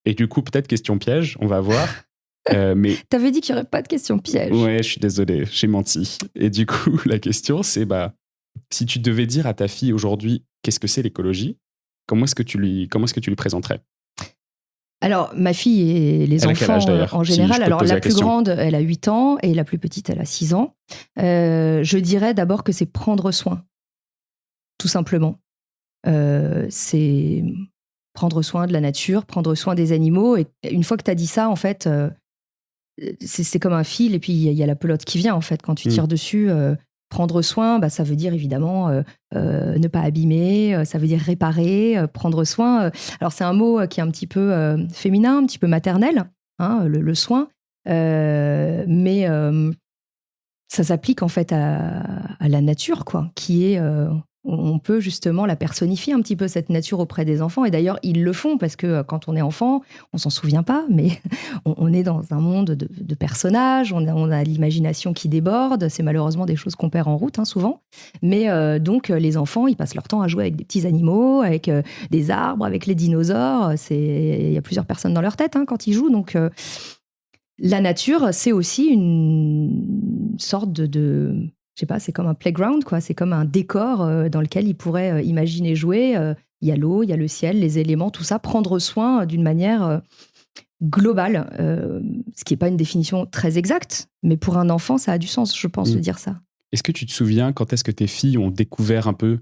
Et du coup, peut-être question piège, on va voir. Mais T'avais dit qu'il n'y aurait pas de question piège. ouais, je suis désolé, j'ai menti. Et du coup, la question, c'est si tu devais dire à ta fille aujourd'hui qu'est-ce que c'est l'écologie, comment est-ce que tu lui présenterais? Alors, ma fille et les Elle a quel âge, enfants d'ailleurs, en si général, je peux te alors poser la la plus question? grande, elle a 8 ans et la plus petite, elle a 6 ans. Je dirais d'abord que c'est prendre soin, tout simplement. C'est prendre soin de la nature, prendre soin des animaux. Et une fois que tu as dit ça, en fait, c'est comme un fil et puis il y a la pelote qui vient, en fait, quand tu tires dessus. Prendre soin, ça veut dire évidemment ne pas abîmer, ça veut dire réparer, prendre soin. Alors c'est un mot qui est un petit peu féminin, un petit peu maternel, hein, le soin, mais ça s'applique en fait à la nature, quoi, qui est... on peut justement la personnifier un petit peu, cette nature, auprès des enfants. Et d'ailleurs, ils le font parce que quand on est enfant, on s'en souvient pas, mais on est dans un monde de personnages, on a l'imagination qui déborde. C'est malheureusement des choses qu'on perd en route, hein, souvent. Mais donc, les enfants, ils passent leur temps à jouer avec des petits animaux, avec des arbres, avec les dinosaures. Il y a plusieurs personnes dans leur tête, hein, quand ils jouent. Donc, la nature, c'est aussi une sorte je sais pas, c'est comme un playground, quoi. C'est comme un décor dans lequel ils pourraient imaginer jouer. Il y a l'eau, il y a le ciel, les éléments, tout ça. Prendre soin d'une manière globale, ce qui n'est pas une définition très exacte, mais pour un enfant, ça a du sens, je pense, de dire ça. Est-ce que tu te souviens quand est-ce que tes filles ont découvert un peu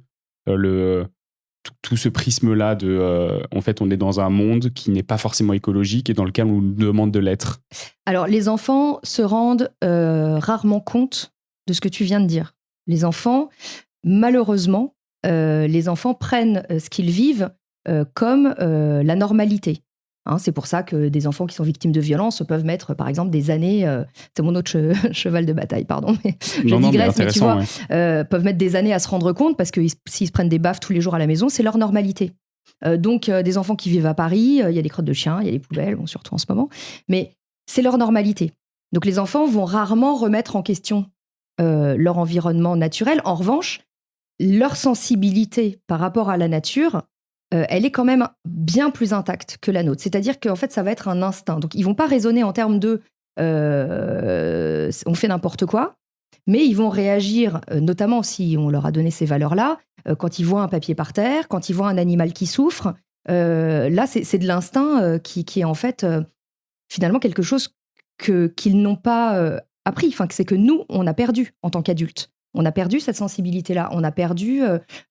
tout ce prisme-là en fait, on est dans un monde qui n'est pas forcément écologique et dans lequel on nous demande de l'être? Alors, les enfants se rendent rarement compte de ce que tu viens de dire. Les enfants, malheureusement, les enfants prennent ce qu'ils vivent comme la normalité. Hein, c'est pour ça que des enfants qui sont victimes de violences peuvent mettre, par exemple, des années... c'est mon autre cheval de bataille, pardon, mais je digresse, mais tu vois, peuvent mettre des années à se rendre compte parce que s'ils se prennent des baffes tous les jours à la maison, c'est leur normalité. Donc, des enfants qui vivent à Paris, il y a des crottes de chiens, il y a des poubelles, bon, surtout en ce moment, mais c'est leur normalité. Donc, les enfants vont rarement remettre en question leur environnement naturel. En revanche, leur sensibilité par rapport à la nature, elle est quand même bien plus intacte que la nôtre. C'est-à-dire qu'en fait, ça va être un instinct. Donc, ils ne vont pas raisonner en termes de on fait n'importe quoi, mais ils vont réagir, notamment si on leur a donné ces valeurs-là, quand ils voient un papier par terre, quand ils voient un animal qui souffre. Là, c'est de l'instinct qui est en fait finalement quelque chose qu'ils n'ont pas appris. Enfin, c'est que nous, on a perdu en tant qu'adultes. On a perdu cette sensibilité-là. On a perdu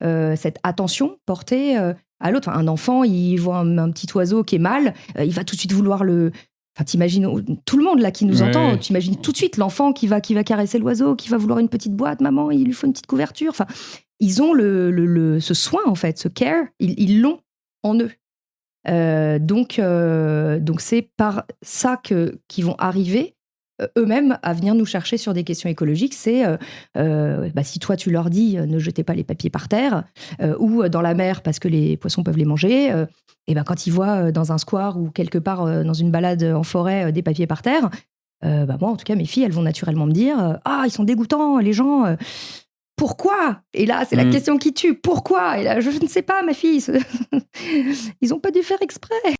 cette attention portée à l'autre. Enfin, un enfant, il voit un petit oiseau qui est mal, il va tout de suite vouloir le... Enfin, t'imagines, tout le monde là qui nous entend, t'imagines tout de suite l'enfant qui va caresser l'oiseau, qui va vouloir une petite boîte, maman, il lui faut une petite couverture. Enfin, ils ont ce soin, en fait, ce care, ils l'ont en eux. Donc c'est par ça qu'ils vont arriver eux-mêmes à venir nous chercher sur des questions écologiques. C'est si toi tu leur dis ne jetez pas les papiers par terre ou dans la mer parce que les poissons peuvent les manger, et quand ils voient dans un square ou quelque part dans une balade en forêt des papiers par terre, moi en tout cas mes filles elles vont naturellement me dire ils sont dégoûtants les gens, pourquoi? Et là c'est la question qui tue, pourquoi? Et là je ne sais pas ma fille, ils n'ont pas dû faire exprès.